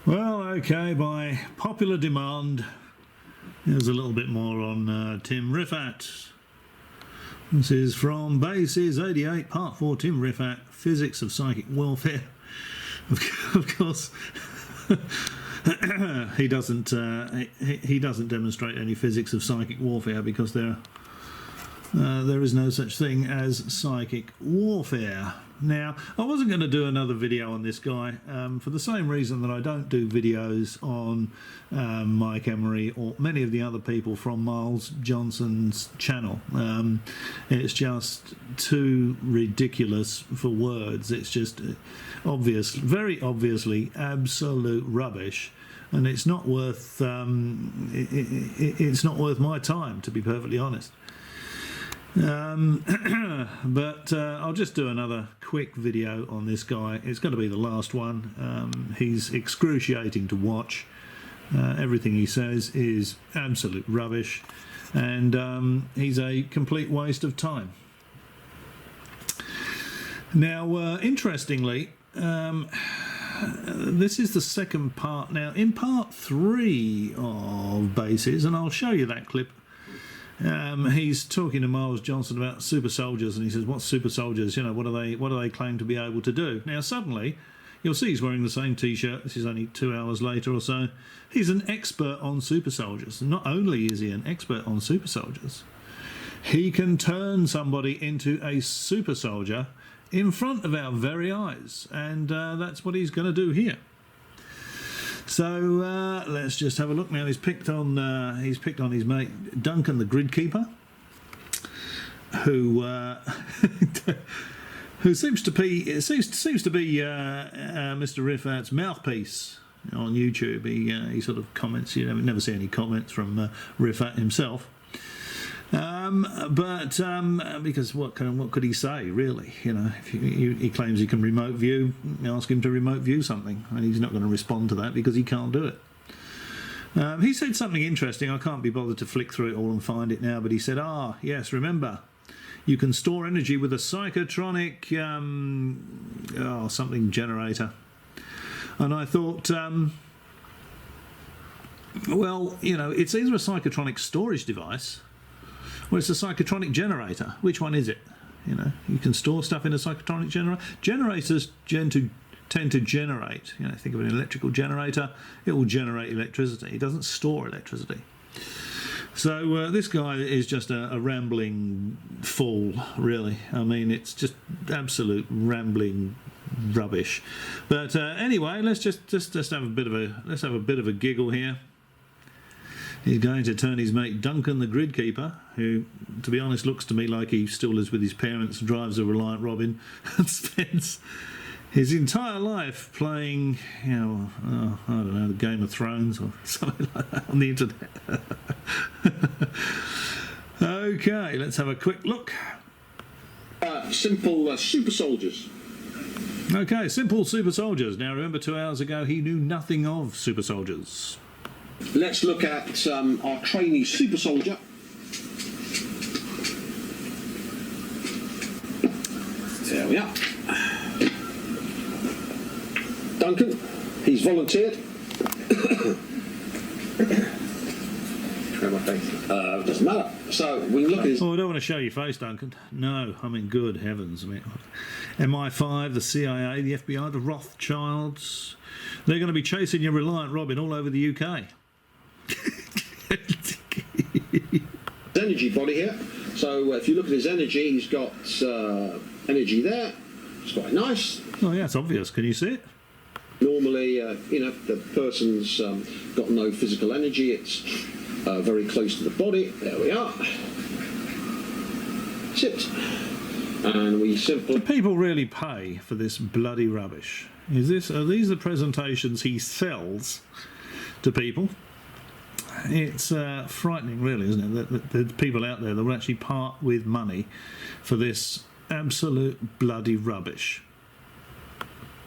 Well, okay, by popular demand, here's a little bit more on Tim Rifat. This is from Bases 88, Part 4, Tim Rifat, Physics of Psychic Warfare. Of course, he doesn't demonstrate any physics of psychic warfare because there is no such thing as psychic warfare. Now, I wasn't going to do another video on this guy for the same reason that I don't do videos on Mike Emery or many of the other people from Miles Johnson's channel. It's just too ridiculous for words. It's just obvious, very obviously absolute rubbish, and it's not worth it's not worth my time, to be perfectly honest. But I'll just do another quick video on this guy. It's going to be the last one. He's excruciating to watch. Everything he says is absolute rubbish, and he's a complete waste of time. Now, interestingly, this is the second part. Now, in part 3 of Bases, and I'll show you that clip. He's talking to Miles Johnson about super soldiers, and he says, "What super soldiers? You know, what do they claim to be able to do?" Now, suddenly, you'll see he's wearing the same T-shirt. This is only 2 hours later or so. He's an expert on super soldiers. And not only is he an expert on super soldiers, he can turn somebody into a super soldier in front of our very eyes, and that's what he's going to do here. So let's just have a look now. He's picked on his mate Duncan, the Grid Keeper, who who seems to be Mr. Rifat's mouthpiece on YouTube. He sort of comments. You never see any comments from Rifat himself. Because what could he say, really? You know, if he claims he can remote view, ask him to remote view something, and he's not going to respond to that because he can't do it. He said something interesting. I can't be bothered to flick through it all and find it now, but he said, yes, remember, you can store energy with a psychotronic something generator. And I thought, well, you know, it's either a psychotronic storage device, well, it's a psychotronic generator. Which one is it? You know, you can store stuff in a psychotronic generator. Generators tend to generate. You know, think of an electrical generator. It will generate electricity. It doesn't store electricity. So this guy is just a rambling fool, really. I mean, it's just absolute rambling rubbish. But anyway, let's just have a bit of a giggle here. He's going to turn his mate Duncan, the Grid Keeper, who, to be honest, looks to me like he still lives with his parents, drives a Reliant Robin, and spends his entire life playing, you know, I don't know, the Game of Thrones or something like that on the internet. Okay, let's have a quick look. Simple super soldiers. Okay, simple super soldiers. Now, remember 2 hours ago he knew nothing of super soldiers. Let's look at our trainee super soldier. There we are. Duncan, he's volunteered. My face. Doesn't matter. So we can look at his. Oh, I don't want to show your face, Duncan. No, I mean, good heavens. I mean, MI5, the CIA, the FBI, the Rothschilds. They're going to be chasing your Reliant Robin all over the UK. Energy body here. So if you look at his energy, he's got energy there. It's quite nice. Oh yeah, it's obvious. Can you see it? Normally, you know, the person's got no physical energy. It's very close to the body. There we are. That's it. And we simply. Do people really pay for this bloody rubbish? Are these the presentations he sells to people? It's frightening, really, isn't it? That there's people out there that will actually part with money for this absolute bloody rubbish.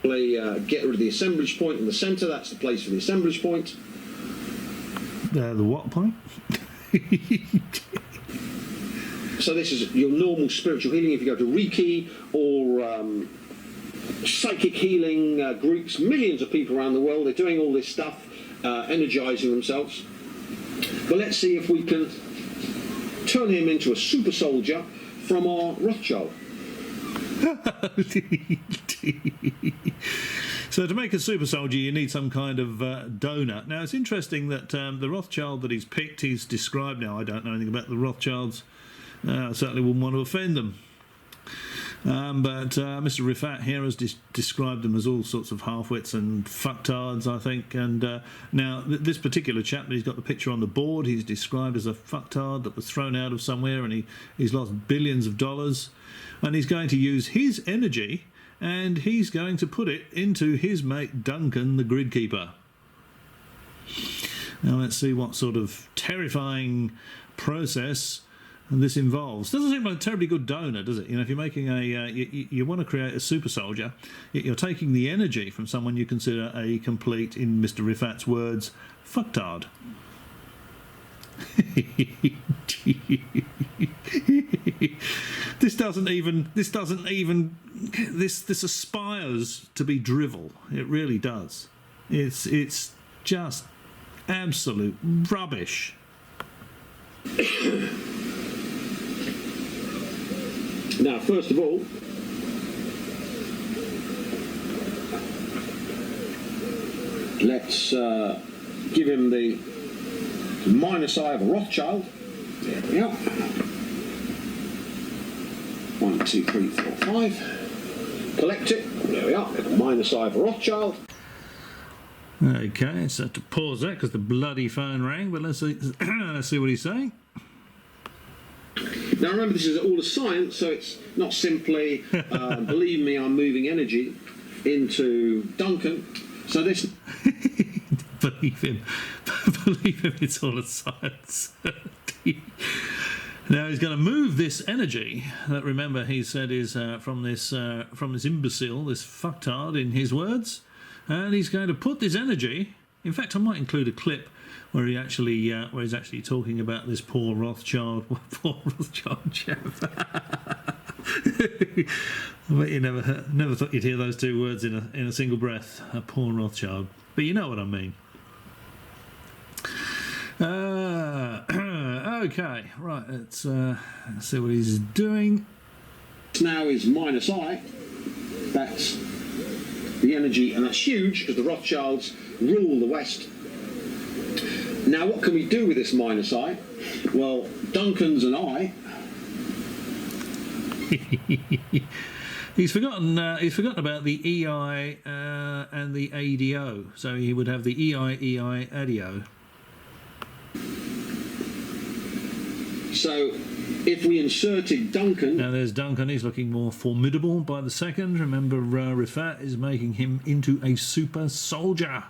Get rid of the assemblage point in the centre. That's the place for the assemblage point. The what point? So this is your normal spiritual healing. If you go to Reiki or psychic healing groups, millions of people around the world. They're doing all this stuff, energizing themselves. But let's see if we can turn him into a super soldier from our Rothschild. So to make a super soldier, you need some kind of donor. Now, it's interesting that the Rothschild that he's picked, he's described. Now, I don't know anything about the Rothschilds. I certainly wouldn't want to offend them. But Mr. Rifat here has described them as all sorts of half-wits and fucktards, I think. And now, this particular chap that he's got the picture on the board, he's described as a fucktard that was thrown out of somewhere, and he's lost billions of dollars. And he's going to use his energy, and he's going to put it into his mate Duncan, the Gridkeeper. Now, let's see what sort of terrifying process this involves. Doesn't seem like a terribly good donor, does it? You know, if you're making you want to create a super soldier, you're taking the energy from someone you consider a complete, in Mr. Rifat's words, fucktard. This aspires to be drivel. It really does. It's just absolute rubbish. Now, first of all, let's give him the minus eye of a Rothschild. There we are. 1, 2, 3, 4, 5. Collect it. There we are. Minus eye of a Rothschild. Okay, so to pause that because the bloody phone rang. But let's see, let's see what he's saying. Now remember, this is all a science, so it's not simply, believe me, I'm moving energy into Duncan. So this... Believe him, it's all a science. Now he's going to move this energy that, remember, he said is from this imbecile, this fucktard, in his words, and he's going to put this energy. In fact, I might include a clip where he's actually talking about this poor Rothschild chap. But you never thought you'd hear those two words in a single breath. A poor Rothschild, but you know what I mean. Okay, right. Let's see what he's doing. Now is minus I. That's the energy, and that's huge because the Rothschilds rule the West. Now, what can we do with this minus I? Well, Duncan's an I. He's forgotten about the EI and the ADO. So he would have the EI ADO. So if we inserted Duncan... Now there's Duncan. He's looking more formidable by the second. Remember, Rifat is making him into a super soldier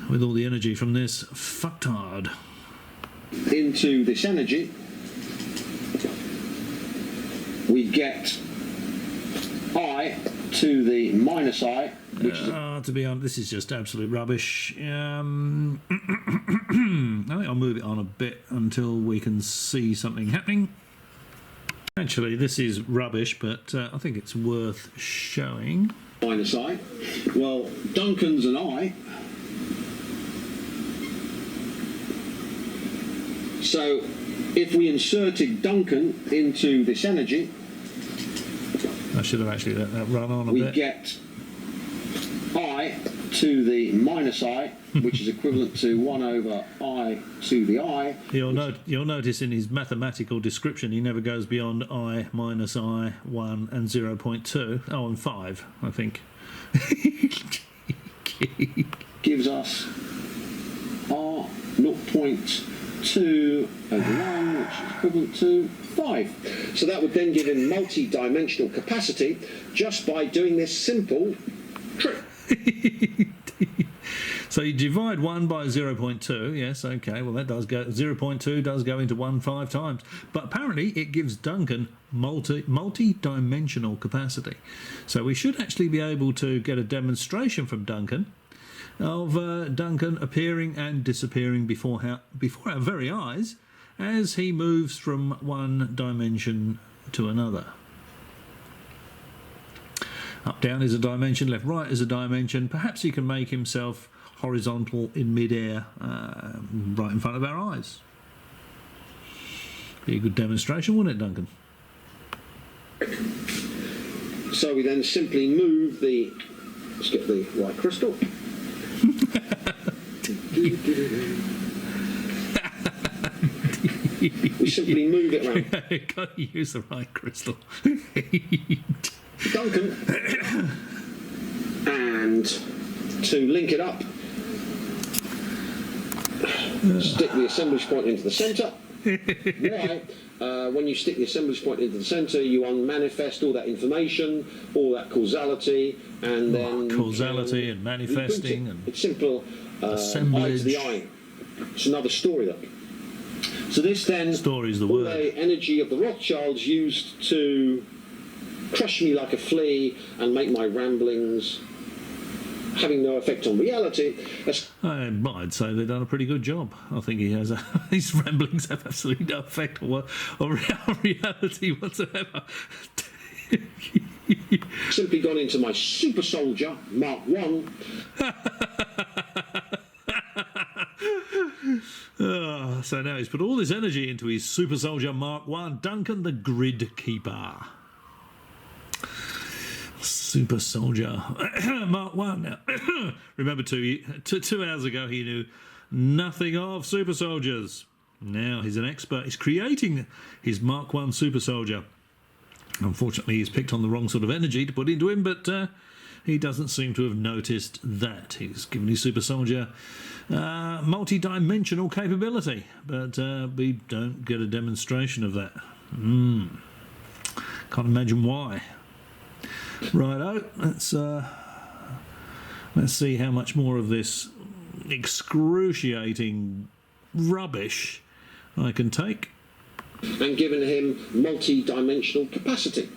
with all the energy from this fucktard. Into this energy, we get I to the minus I, which is... to be honest, this is just absolute rubbish. I think I'll move it on a bit until we can see something happening. Actually, this is rubbish, but I think it's worth showing. Minus I. Well, Duncan's an I. So, if we inserted Duncan into this energy, I should have actually let that run on a bit. We get I to the minus I, which is equivalent to 1 over I to the I. You'll notice in his mathematical description he never goes beyond I minus I, 1 and 0.2. Oh, and 5, I think. Gives us R 0.2 over 1, which is equivalent to 5. So that would then give him multi-dimensional capacity just by doing this simple trick. So you divide 1 by 0.2, yes, okay, well that does go, 0.2 does go into 1 5 times. But apparently it gives Duncan multi-dimensional capacity. So we should actually be able to get a demonstration from Duncan of Duncan appearing and disappearing before our very eyes as he moves from one dimension to another. Up, down is a dimension, left, right is a dimension. Perhaps he can make himself horizontal in mid-air, right in front of our eyes. Be a good demonstration, wouldn't it, Duncan? So we then simply move the, let's get the right crystal. We simply move it around. Got to use the right crystal. Duncan. And to link it up, stick the assemblage point into the centre. Why? When you stick the assemblage point into the centre, you unmanifest all that information, all that causality, and then causality and manifesting and it's simple. assemblage. Eye to the eye. It's another story, though. So this then, story's the all word. the energy of the Rothschilds used to crush me like a flea and make my ramblings having no effect on reality. I'd say they've done a pretty good job. I think he has. His ramblings have absolutely no effect on reality whatsoever. Simply gone into my Super Soldier Mark 1. So now he's put all this energy into his Super Soldier Mark 1, Duncan the Grid Keeper. Super Soldier Mark 1. Now, remember 2 hours ago he knew nothing of Super Soldiers. Now he's an expert. He's creating his Mark 1 Super Soldier. Unfortunately, he's picked on the wrong sort of energy to put into him, but he doesn't seem to have noticed that. He's given his Super Soldier multi-dimensional capability, but we don't get a demonstration of that. Can't imagine why. Righto, let's see how much more of this excruciating rubbish I can take. And given him multi-dimensional capacity.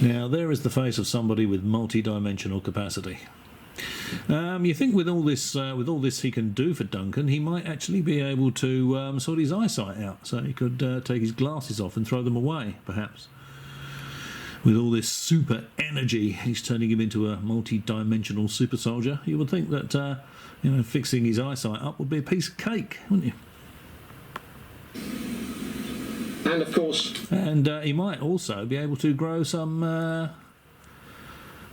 Now there is the face of somebody with multi-dimensional capacity. You think with all this he can do for Duncan, he might actually be able to sort his eyesight out, so he could take his glasses off and throw them away, perhaps. With all this super energy, he's turning him into a multi-dimensional super soldier. You would think that fixing his eyesight up would be a piece of cake, wouldn't you? And of course, and he might also be able to grow some.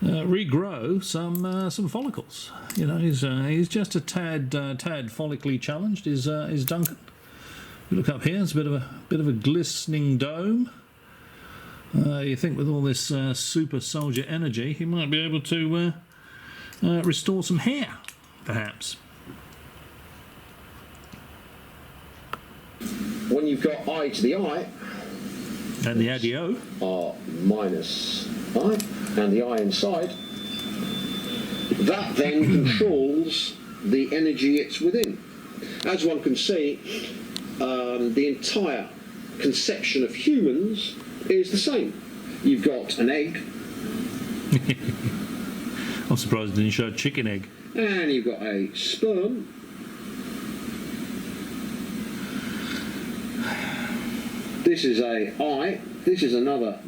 Regrow some follicles. You know, he's just a tad follically challenged. Is Duncan? You look up here. It's a bit of a glistening dome. You think with all this super soldier energy, he might be able to restore some hair, perhaps. When you've got eye to the eye, and the ADO are minus I, and the I inside, that then controls the energy it's within. As one can see, the entire conception of humans is the same. You've got an egg. I'm surprised it didn't show a chicken egg. And you've got a sperm. This is a eye. This is another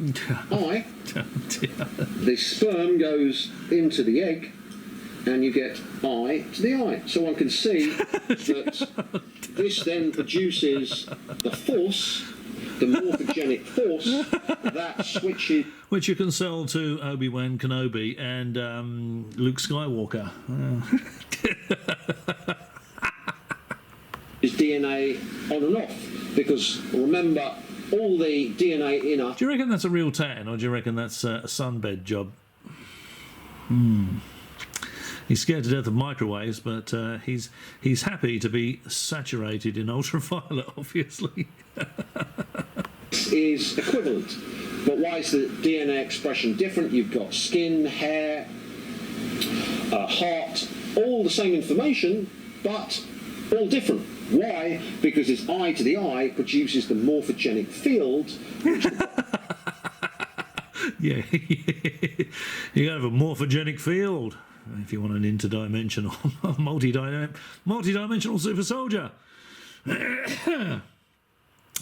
eye. The sperm goes into the egg, and you get eye to the eye. So one can see that this then produces the force, the morphogenic force that switches. Which you can sell to Obi-Wan Kenobi and Luke Skywalker. Is DNA on and off, because remember, all the DNA in us. Do you reckon that's a real tan, or do you reckon that's a sunbed job? He's scared to death of microwaves, but he's happy to be saturated in ultraviolet, obviously. Is equivalent. But why is the DNA expression different? You've got skin, hair, heart, all the same information, but all different. Why? Because this eye to the eye produces the morphogenic field. Yeah, you have a morphogenic field if you want an interdimensional, multi-dimensional super soldier. I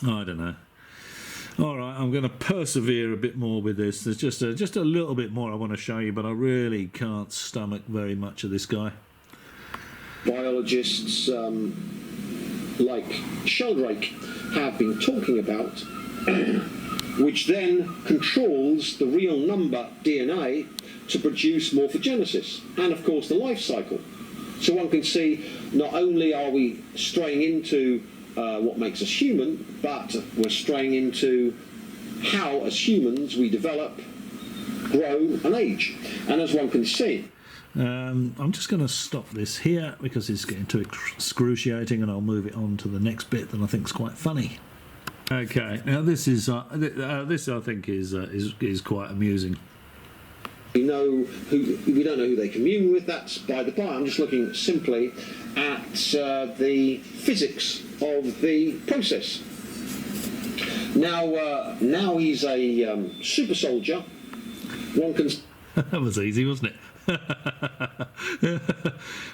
don't know. All right, I'm going to persevere a bit more with this. There's just a little bit more I want to show you, but I really can't stomach very much of this guy. Biologists like Sheldrake have been talking about, which then controls the real number DNA to produce morphogenesis and, of course, the life cycle. So one can see not only are we straying into what makes us human, but we're straying into how, as humans, we develop, grow, and age. And as one can see, I'm just going to stop this here because it's getting too excruciating, and I'll move it on to the next bit that I think is quite funny. Okay, now this is this I think is quite amusing. we don't know who they commune with. That's by the by. I'm just looking simply at the physics of the process. Now he's a super soldier. One can. That was easy, wasn't it?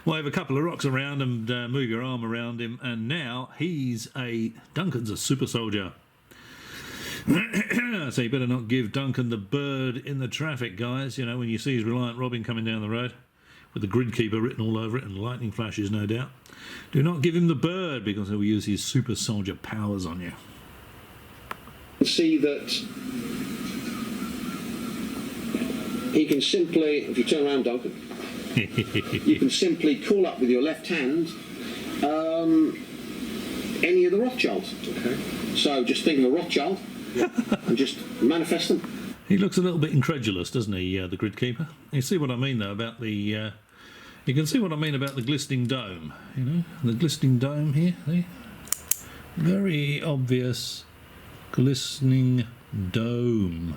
Wave a couple of rocks around and move your arm around him, and now Duncan's a super soldier. So you better not give Duncan the bird in the traffic, guys. You know, when you see his Reliant Robin coming down the road with the grid keeper written all over it and lightning flashes, no doubt. Do not give him the bird, because he'll use his super soldier powers on you. See that he can simply, if you turn around, Duncan, you can simply call up with your left hand any of the Rothschilds. Okay. So just think of a Rothschild and just manifest them. He looks a little bit incredulous, doesn't he, the grid keeper? You see what I mean, though, about the... you can see what I mean about the glistening dome, you know? The glistening dome here, see? Very obvious glistening dome.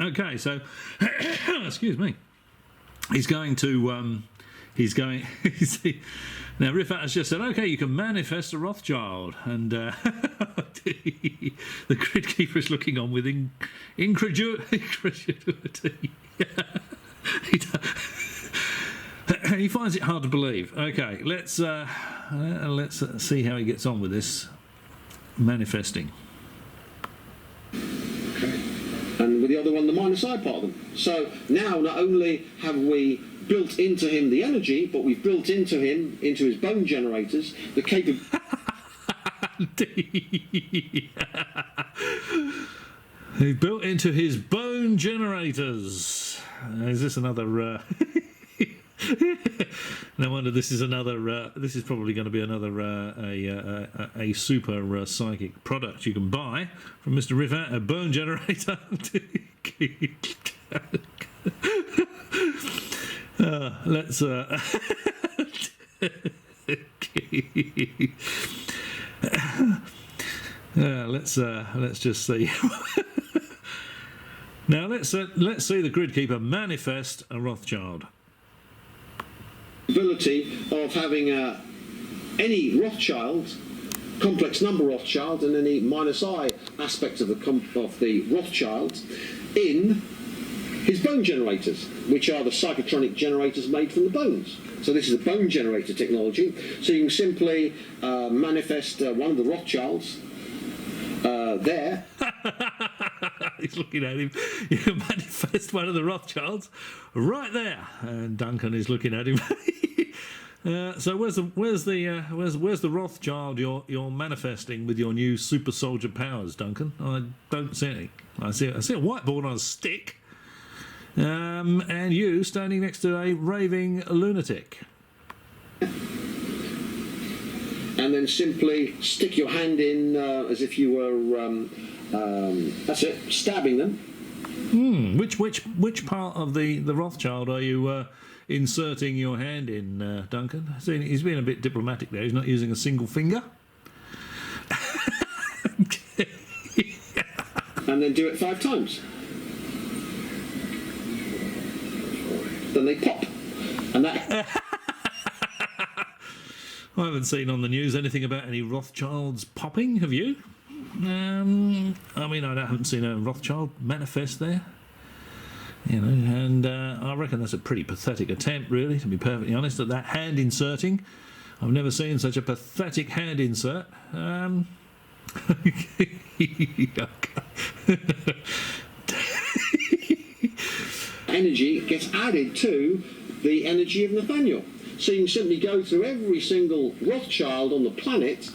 Okay, so... excuse me. He's going to... Now, Rifat has just said, okay, you can manifest a Rothschild. And the grid keeper is looking on with incredulity. He finds it hard to believe. Okay, let's see how he gets on with this manifesting. Okay. And with the other one, the minus I part of them. So now not only have we built into him the energy, but we've built into his bone generators, the capability. He built into his bone generators. Is this another... No wonder this is another... this is probably going to be another a super psychic product you can buy from Mr. Rifat, a bone generator. Let's let's just see. Now let's see the grid keeper manifest a Rothschild. Ability of having any Rothschild, complex number Rothschild, and any minus I aspect of the Rothschild in his bone generators, which are the psychotronic generators made from the bones. So this is a bone generator technology. So you can simply manifest one of the Rothschilds there. He's looking at him. You can manifest one of the Rothschilds right there, and Duncan is looking at him. So where's the Rothschild you're manifesting with your new super soldier powers, Duncan? I don't see any. I see a whiteboard on a stick. And you standing next to a raving lunatic. And then simply stick your hand in as if you were, that's it, stabbing them. Which part of the Rothschild are you inserting your hand in, Duncan? He's being a bit diplomatic there. He's not using a single finger. And then do it 5 times. Then they pop, and that. I haven't seen on the news anything about any Rothschilds popping. Have you? I mean, I haven't seen a Rothschild manifest there. You know, and I reckon that's a pretty pathetic attempt, really, to be perfectly honest, at that hand inserting. I've never seen such a pathetic hand insert. Energy gets added to the energy of Nathaniel. So you can simply go through every single Rothschild on the planet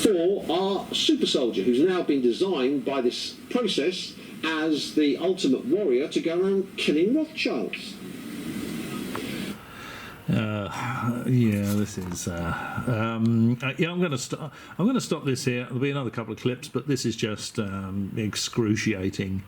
for our super soldier, who's now been designed by this process as the ultimate warrior to go around killing Rothschilds. Yeah, this is. Yeah, I'm going to stop. I'm going to stop this here. There'll be another couple of clips, but this is just excruciating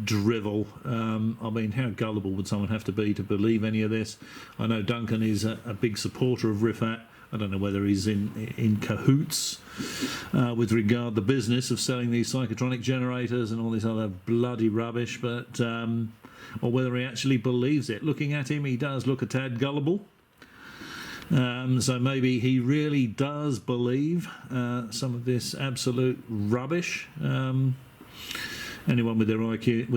drivel. I mean, how gullible would someone have to be to believe any of this? I know Duncan is a big supporter of Rifat. I don't know whether he's in cahoots with regard to the business of selling these psychotronic generators and all this other bloody rubbish, but or whether he actually believes it. Looking at him, he does look a tad gullible. So maybe he really does believe some of this absolute rubbish. Anyone with an IQ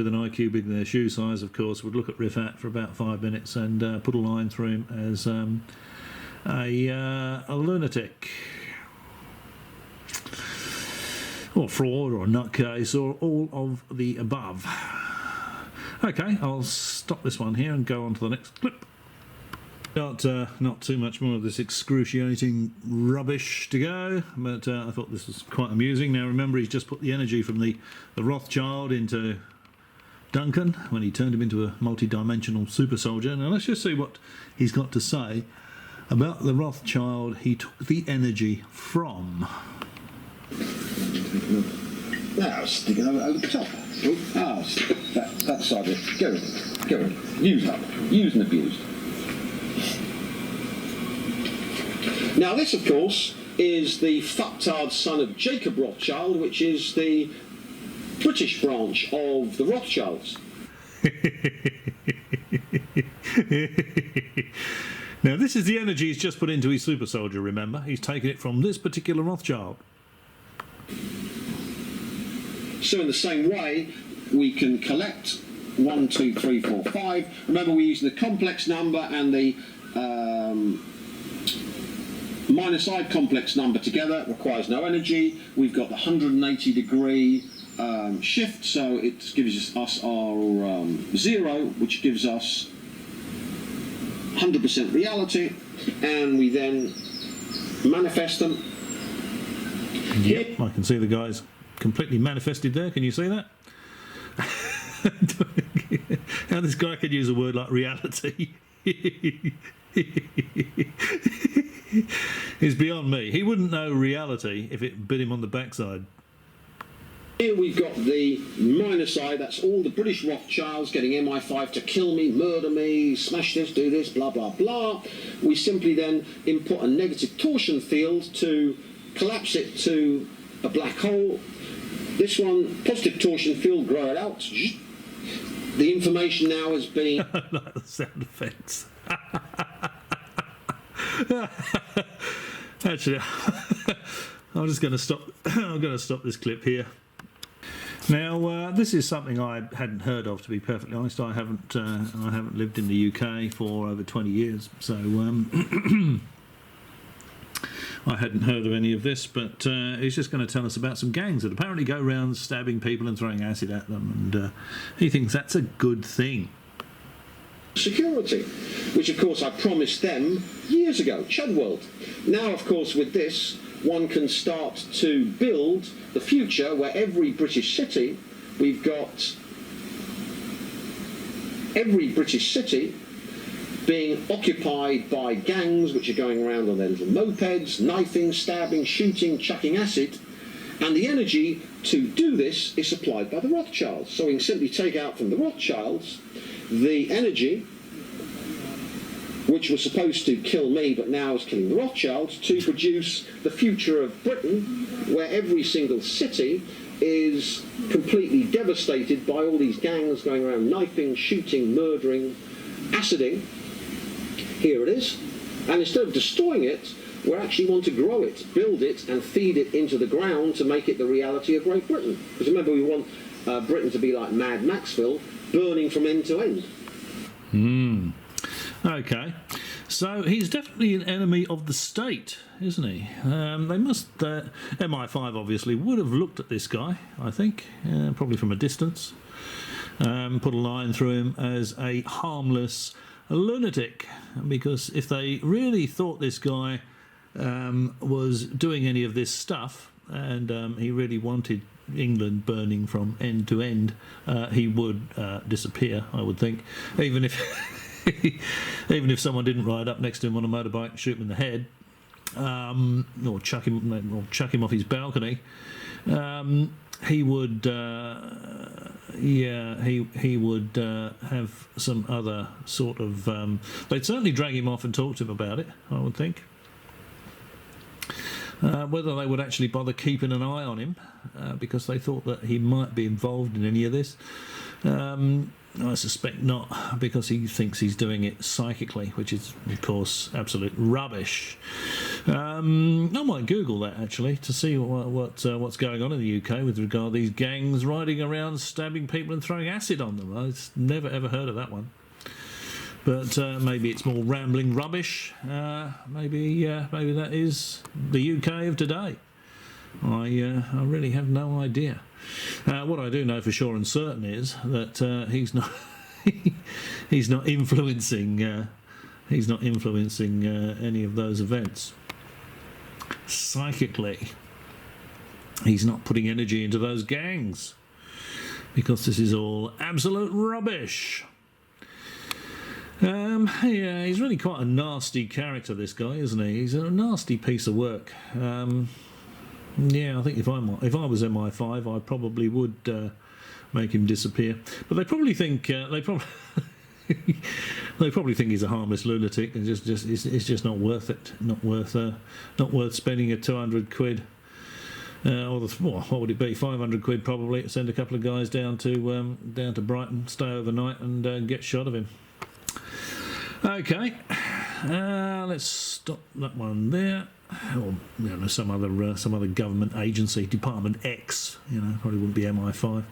bigger than their shoe size, of course, would look at Rifat for about 5 minutes and put a line through him as a lunatic, or fraud, or a nutcase, or all of the above. Okay, I'll stop this one here and go on to the next clip. Not too much more of this excruciating rubbish to go, but I thought this was quite amusing. Now remember, he's just put the energy from the Rothschild into Duncan when he turned him into a multi-dimensional super soldier. Now let's just see what he's got to say about the Rothschild he took the energy from. Now stick it over the top. That side of it. Go on. Use up. Use and abuse. Now this, of course, is the fucktard son of Jacob Rothschild, which is the British branch of the Rothschilds. Now this is the energy he's just put into his super soldier, remember? He's taken it from this particular Rothschild. So in the same way, we can collect 1, 2, 3, 4, 5. Remember, we're using the complex number and the minus I complex number together. It requires no energy. We've got the 180 degree shift, so it gives us our 0, which gives us 100% reality, and we then manifest them. Yep, I can see the guys completely manifested there. Can you see that? How this guy could use a word like reality is beyond me. He wouldn't know reality if it bit him on the backside. Here we've got the minus I, that's all the British Rothschilds getting MI5 to kill me, murder me, smash this, do this, blah, blah, blah. We simply then input a negative torsion field to collapse it to a black hole. This one, positive torsion field, grow it out. The information now has been... I like the sound effects. Actually, I'm just going to stop. I'm going to stop this clip here. Now, this is something I hadn't heard of, to be perfectly honest. I haven't lived in the UK for over 20 years, so I hadn't heard of any of this. But he's just going to tell us about some gangs that apparently go around stabbing people and throwing acid at them, and he thinks that's a good thing. Security, which of course I promised them years ago, Chudworld. Now, of course, with this, one can start to build the future where every British city, we've got every British city being occupied by gangs which are going around on their little mopeds, knifing, stabbing, shooting, chucking acid, and the energy to do this is supplied by the Rothschilds. So we can simply take out from the Rothschilds the energy which was supposed to kill me but now is killing the Rothschilds, to produce the future of Britain where every single city is completely devastated by all these gangs going around knifing, shooting, murdering, aciding. Here it is. And instead of destroying it, we actually want to grow it, build it and feed it into the ground to make it the reality of Great Britain. Because remember, we want Britain to be like Mad Maxville, burning from end to end. Okay. So he's definitely an enemy of the state, isn't he? They must. MI5 obviously would have looked at this guy, I think, probably from a distance. Put a line through him as a harmless lunatic, because if they really thought this guy was doing any of this stuff, and he really wanted England burning from end to end, he would disappear, I would think, even if even if someone didn't ride up next to him on a motorbike and shoot him in the head, or chuck him off his balcony. He would, he would have some other sort of. They'd certainly drag him off and talk to him about it, I would think. Whether they would actually bother keeping an eye on him, because they thought that he might be involved in any of this, I suspect not, because he thinks he's doing it psychically, which is, of course, absolute rubbish. I might Google that, actually, to see what's going on in the UK with regard to these gangs riding around, stabbing people and throwing acid on them. I've never, ever heard of that one. But maybe it's more rambling rubbish. Maybe that is the UK of today. I really have no idea. What I do know for sure and certain is that he's not he's not influencing any of those events psychically. He's not putting energy into those gangs, because this is all absolute rubbish. Yeah, he's really quite a nasty character, this guy, isn't he? He's a nasty piece of work. Yeah, I think if I was MI5, I probably would make him disappear. But they probably think they probably think he's a harmless lunatic, and it's just not worth it. Not worth spending a 200 quid. What would it be? 500 quid probably to send a couple of guys down to Brighton, stay overnight, and get shot of him. Okay, let's stop that one there. Or some other government agency, Department X. Probably wouldn't be MI5.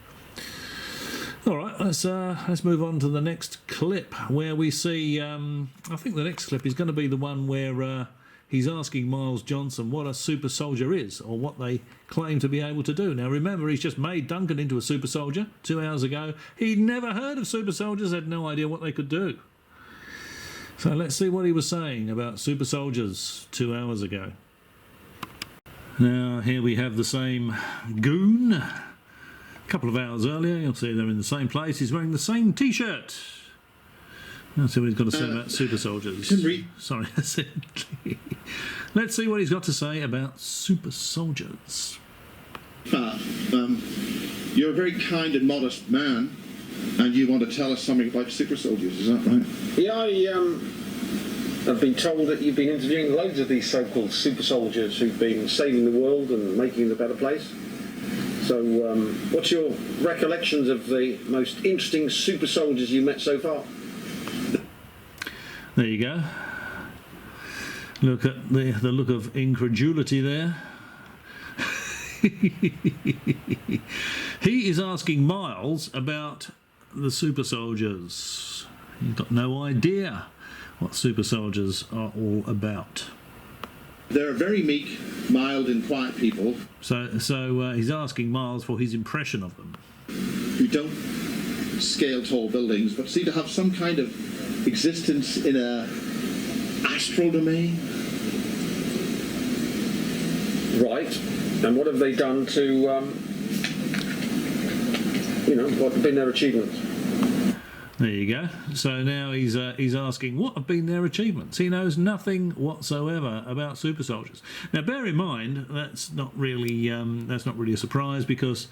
All right, let's move on to the next clip, where we see. I think the next clip is going to be the one where he's asking Miles Johnson what a super soldier is, or what they claim to be able to do. Now, remember, he's just made Duncan into a super soldier 2 hours ago. He'd never heard of super soldiers, had no idea what they could do. So let's see what he was saying about super soldiers 2 hours ago. Now, here we have the same goon. A couple of hours earlier, you'll see they're in the same place. He's wearing the same T-shirt. Let's see what he's got to say about super soldiers. Sorry, let's see what he's got to say about super soldiers. You're a very kind and modest man, and you want to tell us something about super soldiers, is that right? Yeah, I've been told that you've been interviewing loads of these so-called super soldiers who've been saving the world and making it a better place. So, what's your recollections of the most interesting super soldiers you met so far? There you go. Look at the look of incredulity there. He is asking Miles about the super soldiers. He's got no idea what super soldiers are all about. They're very meek, mild and quiet people. So he's asking Miles for his impression of them. Who don't scale tall buildings, but seem to have some kind of existence in a astral domain. Right. And what have they done to, what have been their achievements? There you go. So now he's asking what have been their achievements. He knows nothing whatsoever about super soldiers. Now, bear in mind that's not really a surprise, because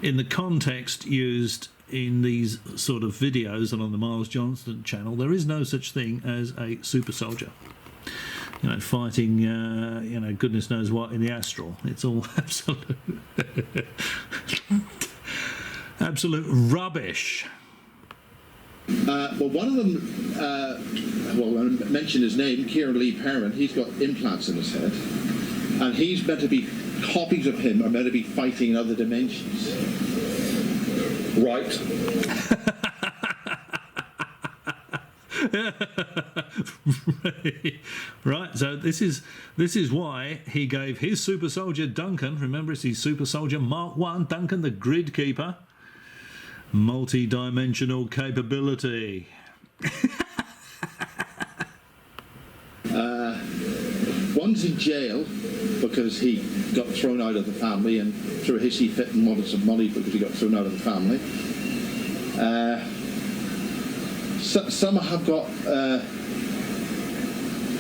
in the context used in these sort of videos and on the Miles Johnson channel, there is no such thing as a super soldier. Fighting, goodness knows what in the astral. It's all absolute rubbish. Well, one of them, I mentioned his name, Kieran Lee Perrin. He's got implants in his head, and he's meant to be, copies of him are meant to be fighting in other dimensions. Right. Right, so this is why he gave his super soldier Duncan, remember it's his super soldier Mark 1, Duncan the grid keeper, multi-dimensional capability. One's in jail because he got thrown out of the family and threw a hissy fit and wanted some money because he got thrown out of the family. Some have got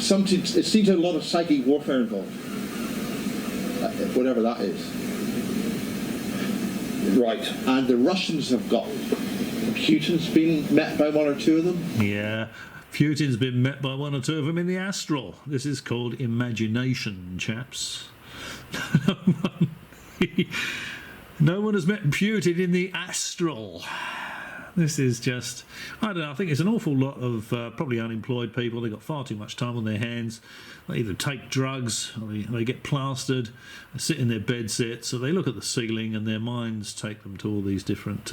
it seems a lot of psychic warfare involved, whatever that is. Right. And the Russians have got Putin's been met by one or two of them. Yeah, Putin's been met by one or two of them in the astral. This is called imagination, chaps. No one has met Putin in the astral. This is just, I don't know, I think it's an awful lot of probably unemployed people. They've got far too much time on their hands. They either take drugs, or they get plastered, they sit in their bed sets, so they look at the ceiling and their minds take them to all these different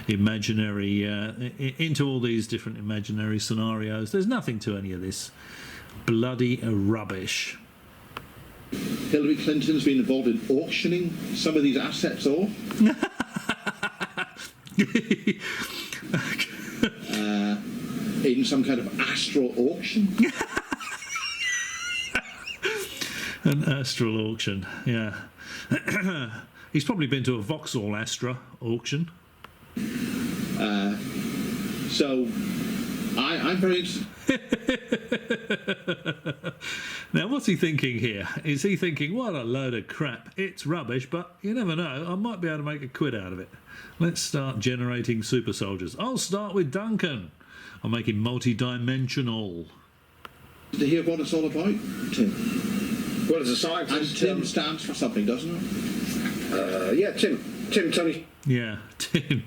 imaginary, into all these different imaginary scenarios. There's nothing to any of this bloody rubbish. Hillary Clinton's been involved in auctioning some of these assets off. In some kind of astral auction. An astral auction, yeah. He's probably been to a Vauxhall Astra auction. So I'm very interested. Now, what's he thinking here? Is he thinking, what a load of crap, it's rubbish, but you never know, I might be able to make a quid out of it. Let's start generating super soldiers. I'll start with Duncan. I'll make him multi-dimensional. To hear what it's all about, Tim. Well, as a scientist... And Tim stands for something, doesn't it? Yeah, Tim, Tony. Yeah, Tim.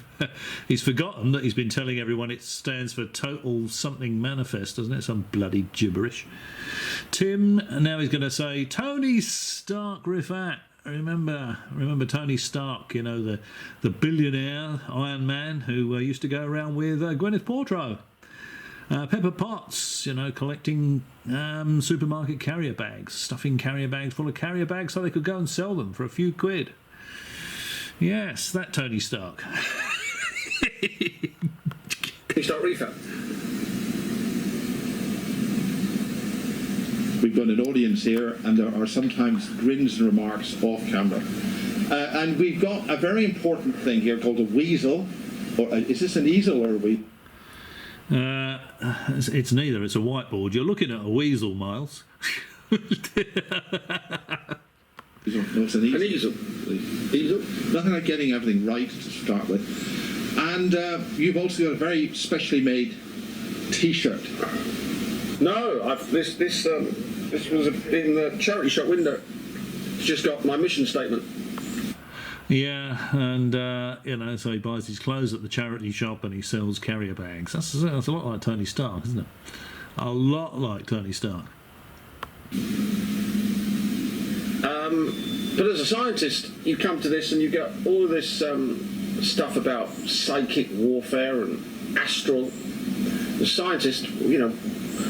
He's forgotten that he's been telling everyone it stands for Total Something Manifest, doesn't it? Some bloody gibberish. Tim, now he's going to say, Tony Stark Rifat. Remember Tony Stark, you know, the billionaire Iron Man who used to go around with Gwyneth Paltrow. Pepper Potts, you know, collecting supermarket carrier bags, stuffing carrier bags full of carrier bags so they could go and sell them for a few quid. Yes, that Tony Stark. Tony Stark Rifat. We've got an audience here, and there are sometimes grins and remarks off camera. And we've got a very important thing here called a weasel. Or is this an easel or a weasel? It's neither. It's a whiteboard. You're looking at a weasel, Miles. No, it's an easel. An easel. Easel. Nothing like getting everything right to start with. And you've also got a very specially made T-shirt. No, this was in the charity shop window. It's just got my mission statement. Yeah, and you know, so he buys his clothes at the charity shop and he sells carrier bags. That's a lot like Tony Stark, isn't it? A lot like Tony Stark. But as a scientist, you come to this and you get all of this stuff about psychic warfare and astral. The scientist, you know,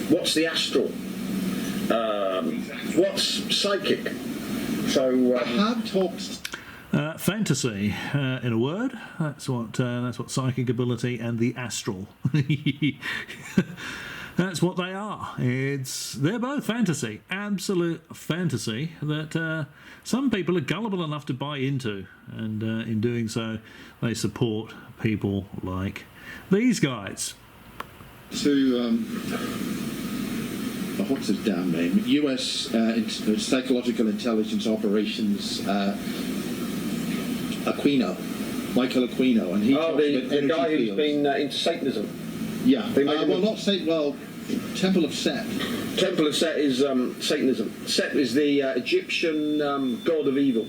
what's the astral? What's psychic? So I have talked. Fantasy, in a word. That's what psychic ability and the astral. That's what they are. They're both fantasy, absolute fantasy that some people are gullible enough to buy into, and in doing so, they support people like these guys. To what's his damn name? U.S. Psychological Intelligence Operations Michael Aquino, and he talks about the guy who's fields. been into Satanism. Yeah, Temple of Set. Temple of Set is Satanism. Set is the Egyptian god of evil.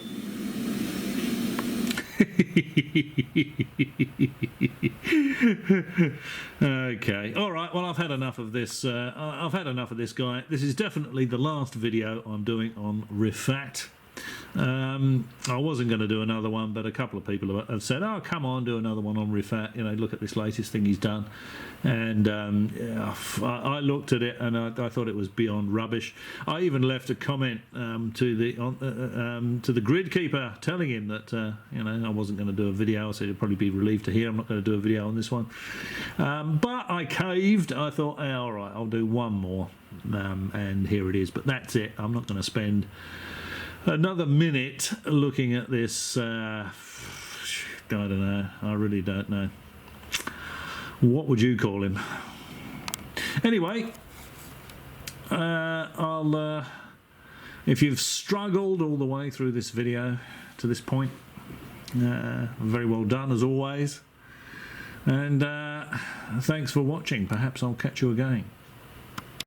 Okay, all right, well, I've had enough of this. I've had enough of this guy. This is definitely the last video I'm doing on Rifat. I wasn't going to do another one, but a couple of people have said, "Oh, come on, do another one on Rifat. You know, look at this latest thing he's done." And yeah, I looked at it and I thought it was beyond rubbish. I even left a comment to the grid keeper, telling him that you know, I wasn't going to do a video. I said he'd probably be relieved to hear I'm not going to do a video on this one. But I caved. I thought, oh, all right, I'll do one more, and here it is. But that's it. I'm not going to spend another minute looking at this. I don't know. I really don't know. What would you call him? Anyway, I'll. If you've struggled all the way through this video to this point, very well done as always. And thanks for watching. Perhaps I'll catch you again.